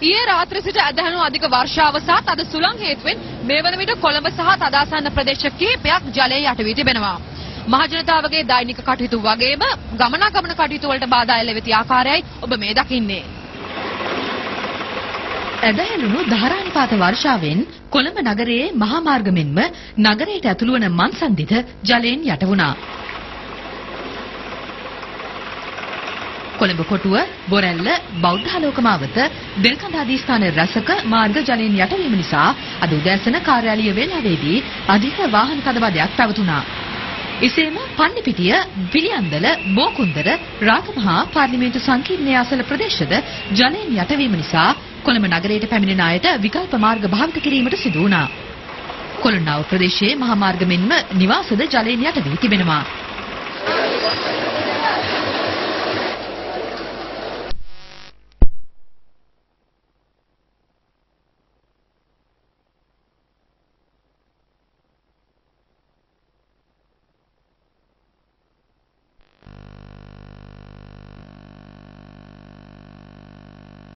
ඊයේ රාත්‍රිය සිට ඇදහුණු අධික වර්ෂාව සහ තද සුළං හේතුවෙන් මේ වන විට කොළඹ සහ තදාසන්න ප්‍රදේශ කිහිපයක් ජලයේ යට වී තිබෙනවා. මහජනතාවගේ දෛනික කටයුතු වගේම ගමනාගමන කටයුතු වලට බාධා එල්ල වෙති ආකාරයයි ඔබ මේ දකින්නේ. ඇදහැළුණු ධාරානිපාත වර්ෂාවෙන් කොළඹ නගරයේ මහා මාර්ග මෙන්ම නගරයට ඇතුළු වන මන්සන්දිත ජලයෙන් යට වුණා. කොළඹ කොටුව, බොරැල්ල, බෞද්ධාලෝක මාවත, දෙල්කඳ ආදී ස්ථාන රැසක මාර්ග ජලයෙන් යටවීම නිසා අද උදෑසන කාර්යාලීය වේලාවේදී අධික වාහන තදබදයක් පැවතුණා. එසේම පන්නිපිටිය, පිළියන්දල, බෝකුන්දර, රාගමහා පාර්ලිමේන්තු සංකීර්ණය අසල ප්‍රදේශද ජලයෙන් යටවීම නිසා කොළඹ නගරයට පැමිණෙන අයට විකල්ප මාර්ග භාවිත කිරීමට සිදු වුණා. කොළඹ ප්‍රදේශයේ මහා මාර්ග මෙන්ම නිවාසද ජලයෙන් යට වී තිබෙනවා.